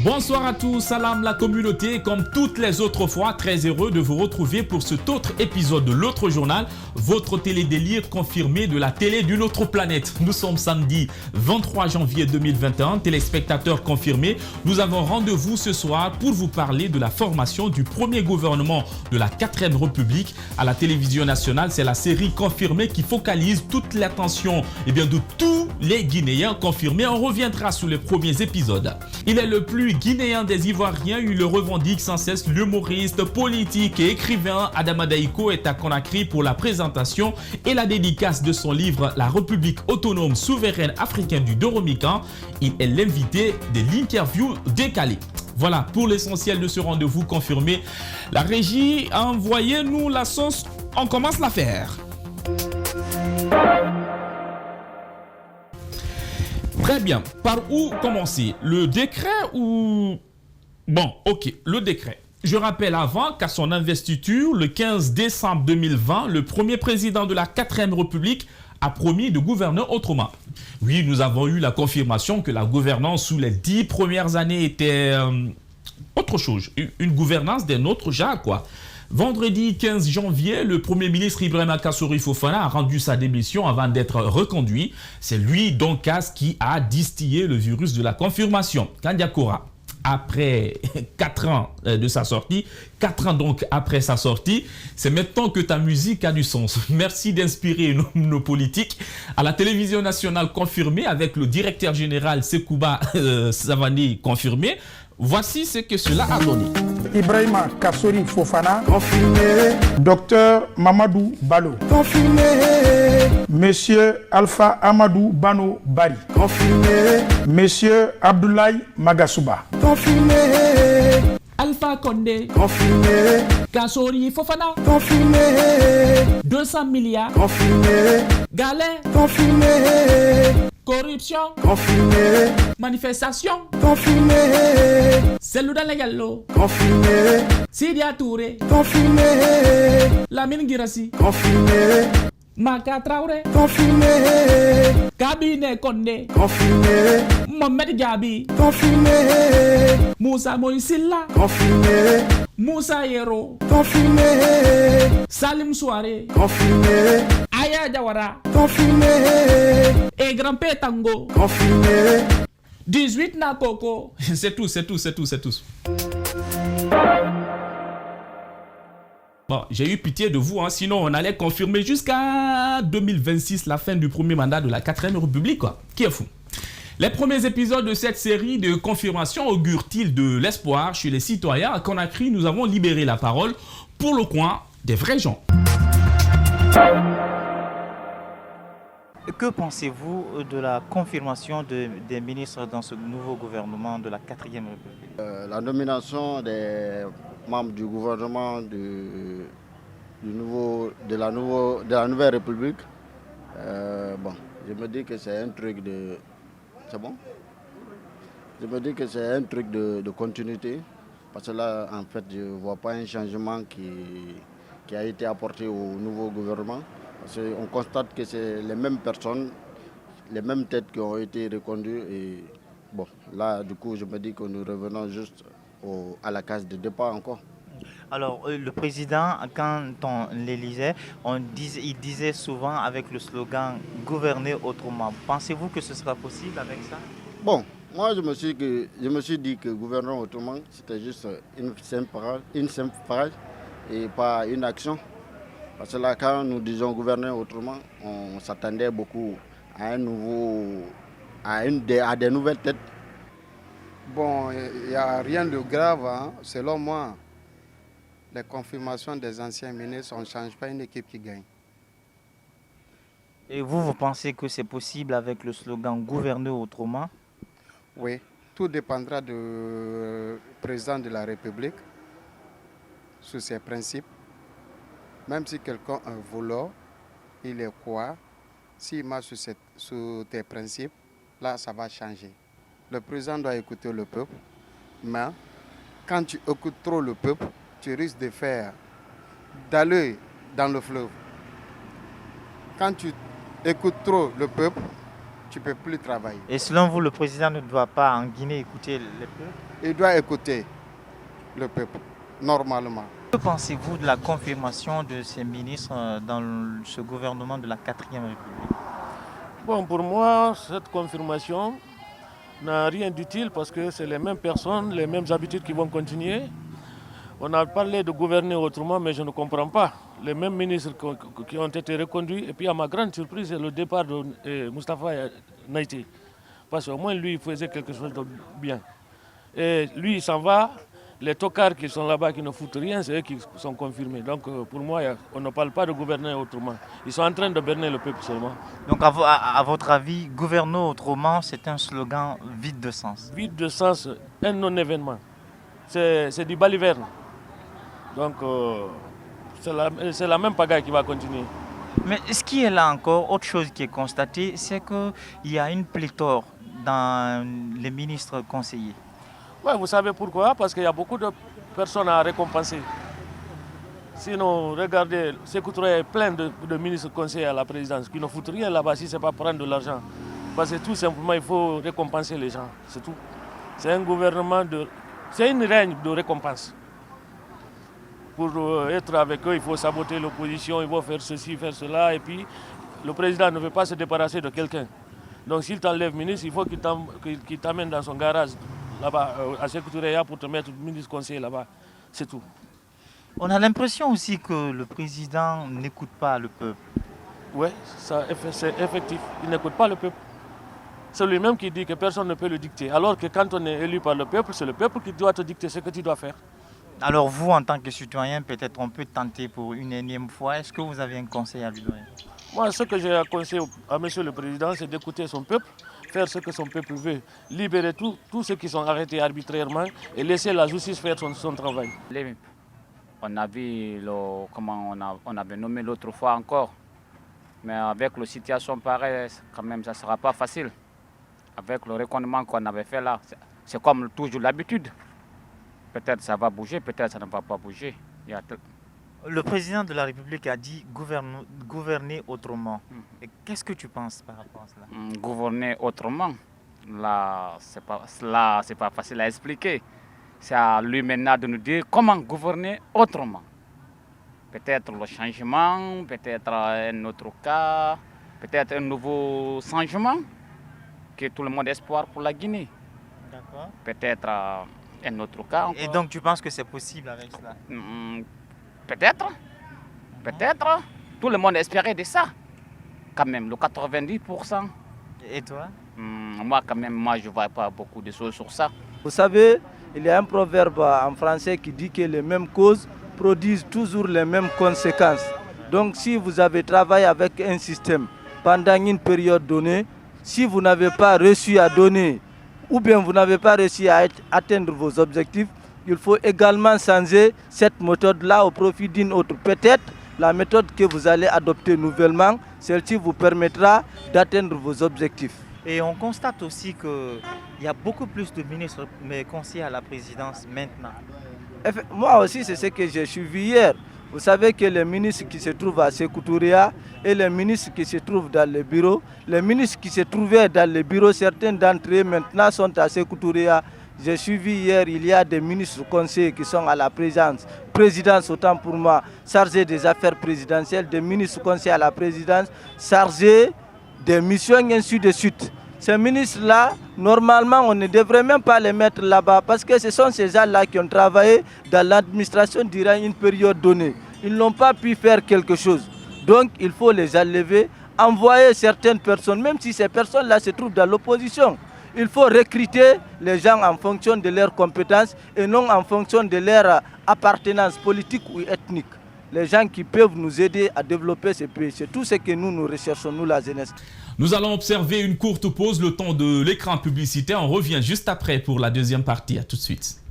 Bonsoir à tous, salam la communauté. Comme toutes les autres fois, très heureux de vous retrouver pour cet autre épisode de l'autre journal, votre télé-délire confirmé de la télé d'une autre planète. Nous sommes samedi 23 janvier 2021, téléspectateurs confirmés. Nous avons rendez-vous ce soir pour vous parler de la formation du premier gouvernement de la 4e République à la télévision nationale. C'est la série confirmée qui focalise toute l'attention de tous les Guinéens confirmés. On reviendra sur les premiers épisodes. Il est le plus guinéen des Ivoiriens, il le revendique sans cesse. L'humoriste, politique et écrivain Adama Daïko est à Conakry pour la présentation et la dédicace de son livre La République autonome souveraine africaine du Doromican. Il est l'invité de l'interview décalée. Voilà pour l'essentiel de ce rendez-vous confirmé. La régie, envoyez-nous la sauce, on commence l'affaire. Très bien. Par où commencer? Le décret ou... Bon, ok, le décret. Je rappelle avant qu'à son investiture, le 15 décembre 2020, le premier président de la 4e République a promis de gouverner autrement. Oui, nous avons eu la confirmation que la gouvernance sous les 10 premières années était autre chose. Une gouvernance d'un autre genre, quoi. Vendredi 15 janvier, le Premier ministre Ibrahima Kassori Fofana a rendu sa démission avant d'être reconduit. C'est lui, Donkas, qui a distillé le virus de la confirmation. Kandiakora, après 4 ans de sa sortie, 4 ans donc après sa sortie, c'est maintenant que ta musique a du sens. Merci d'inspirer nos politiques. À la télévision nationale confirmée avec le directeur général Sekouba Savani confirmé. Voici ce que cela a donné. Ibrahima Kassori Fofana, confirmé. Docteur Mamadou Balo, confirmé. Monsieur Alpha Amadou Bano Bari, confirmé. Monsieur Abdoulaye Magasuba, confirmé. Alpha Condé, confirmé. Kassori Fofana, confirmé. 200 milliards, confirmé. Galais, confirmé. Corruption, confirmé. Manifestation, confirmé. Selou dans les gallo, confirmé. Sidia Touré, confirmé. Lamine Girassi, confirmé. Maka Traoré, confirmé. Kabine Condé, confirmé. Mohamed Gabi, confirmé. Moussa Moïsilla, confirmé. Moussa Yero, confirmé. Salim Souare, confirmé. Aya Jawara, confirmé. Et Grand-Père Tango, confirmé. 18 Nakoko. C'est tout. Bon, j'ai eu pitié de vous, sinon on allait confirmer jusqu'à 2026 la fin du premier mandat de la 4e République, quoi. Qui est fou. Les premiers épisodes de cette série de confirmation augurent-ils de l'espoir chez les citoyens? À Conakry, nous avons libéré la parole pour le coin des vrais gens. Que pensez-vous de la confirmation des ministres dans ce nouveau gouvernement de la 4e République? La nomination des membres du gouvernement de la nouvelle République, je me dis que c'est un truc de... C'est bon? Je me dis que c'est un truc de continuité, parce que là, en fait, je ne vois pas un changement qui a été apporté au nouveau gouvernement. Parce qu'on constate que c'est les mêmes personnes, les mêmes têtes qui ont été reconduites. Et bon, là, du coup, je me dis que nous revenons juste à la case de départ encore. Alors, le président, quand on l'élisait, il disait souvent avec le slogan « Gouverner autrement ». Pensez-vous que ce sera possible avec ça? Bon, moi, je me suis dit que gouverner autrement, c'était juste une simple phrase et pas une action. Parce que là, quand nous disons gouverner autrement, on s'attendait beaucoup à des nouvelles têtes. Bon, il n'y a rien de grave, selon moi. Les confirmations des anciens ministres, on ne change pas une équipe qui gagne. Et vous pensez que c'est possible avec le slogan « Gouverner autrement » ? Oui, tout dépendra du président de la République, sur ses principes. Même si quelqu'un est un voleur, il est quoi? S'il marche sur tes principes, là, ça va changer. Le président doit écouter le peuple, mais quand tu écoutes trop le peuple, tu risques d'aller dans le fleuve. Quand tu écoutes trop le peuple, tu ne peux plus travailler. Et selon vous, le président ne doit pas en Guinée écouter les peuples? Il doit écouter le peuple, normalement. Que pensez-vous de la confirmation de ces ministres dans ce gouvernement de la 4e République? Bon, pour moi, cette confirmation n'a rien d'utile parce que c'est les mêmes personnes, les mêmes habitudes qui vont continuer. On a parlé de gouverner autrement, mais je ne comprends pas. Les mêmes ministres qui ont été reconduits, et puis à ma grande surprise, c'est le départ de Moustapha Naïté. Parce qu'au moins, lui, il faisait quelque chose de bien. Et lui, il s'en va. Les tocards qui sont là-bas, qui ne foutent rien, c'est eux qui sont confirmés. Donc pour moi, on ne parle pas de gouverner autrement. Ils sont en train de berner le peuple seulement. Donc à votre avis, gouverner autrement, c'est un slogan vide de sens? Vide de sens, un non-événement. C'est du baliverne. Donc c'est la même pagaille qui va continuer. Mais ce qui est là encore, autre chose qui est constatée, c'est qu'il y a une pléthore dans les ministres conseillers. Ouais, vous savez pourquoi? Parce qu'il y a beaucoup de personnes à récompenser. Sinon, regardez, Sékou Touré est plein de ministres conseillers à la présidence qui ne foutent rien là-bas si ce n'est pas prendre de l'argent. Parce que tout simplement, il faut récompenser les gens, c'est tout. C'est un gouvernement c'est une règne de récompense. Pour être avec eux, il faut saboter l'opposition, il faut faire ceci, faire cela. Et puis, le président ne veut pas se débarrasser de quelqu'un. Donc s'il t'enlève ministre, il faut qu'il t'amène dans son garage là-bas, à Sékou Touré, pour te mettre ministre conseiller là-bas. C'est tout. On a l'impression aussi que le président n'écoute pas le peuple. Oui, c'est effectif. Il n'écoute pas le peuple. C'est lui-même qui dit que personne ne peut le dicter. Alors que quand on est élu par le peuple, c'est le peuple qui doit te dicter ce que tu dois faire. Alors vous, en tant que citoyen, peut-être on peut tenter pour une énième fois. Est-ce que vous avez un conseil à lui donner? Moi, ce que j'ai conseillé à M. le Président, c'est d'écouter son peuple, faire ce que son peuple veut, libérer tous ceux qui sont arrêtés arbitrairement et laisser la justice faire son travail. On a vu comment on avait nommé l'autre fois encore. Mais avec la situation pareille, quand même, ça ne sera pas facile. Avec le reconnaissement qu'on avait fait là, c'est comme toujours l'habitude. Peut-être ça va bouger, peut-être ça ne va pas bouger. Le président de la République a dit gouverner autrement. Et qu'est-ce que tu penses par rapport à cela? Gouverner autrement, là, c'est pas facile à expliquer. C'est à lui maintenant de nous dire comment gouverner autrement. Peut-être le changement, peut-être un autre cas, peut-être un nouveau changement, que tout le monde espoir pour la Guinée. D'accord. Peut-être un autre cas encore. Et donc tu penses que c'est possible avec cela? Peut-être. Peut-être. Tout le monde espérait de ça. Quand même, le 90%. Et toi? Moi, quand même, je ne vois pas beaucoup de choses sur ça. Vous savez, il y a un proverbe en français qui dit que les mêmes causes produisent toujours les mêmes conséquences. Donc si vous avez travaillé avec un système pendant une période donnée, si vous n'avez pas réussi à donner ou bien vous n'avez pas réussi à atteindre vos objectifs, il faut également changer cette méthode-là au profit d'une autre. Peut-être la méthode que vous allez adopter nouvellement, celle-ci vous permettra d'atteindre vos objectifs. Et on constate aussi qu'il y a beaucoup plus de ministres conseillers à la présidence maintenant. Moi aussi, c'est ce que j'ai suivi hier. Vous savez que les ministres qui se trouvent à Sékou Touré et les ministres qui se trouvent dans les bureaux, les ministres qui se trouvaient dans les bureaux, certains d'entre eux maintenant sont à Sékou Touré. J'ai suivi hier, il y a des ministres conseillers qui sont à la présidence autant pour moi, chargés des affaires présidentielles, des ministres conseillers à la présidence, chargés des missions, et ainsi de suite. Ces ministres-là, normalement, on ne devrait même pas les mettre là-bas parce que ce sont ces gens-là qui ont travaillé dans l'administration durant une période donnée. Ils n'ont pas pu faire quelque chose. Donc, il faut les enlever, envoyer certaines personnes, même si ces personnes-là se trouvent dans l'opposition. Il faut recruter les gens en fonction de leurs compétences et non en fonction de leur appartenance politique ou ethnique. Les gens qui peuvent nous aider à développer ce pays, c'est tout ce que nous recherchons, nous la jeunesse. Nous allons observer une courte pause, le temps de l'écran publicitaire. On revient juste après pour la deuxième partie. À tout de suite.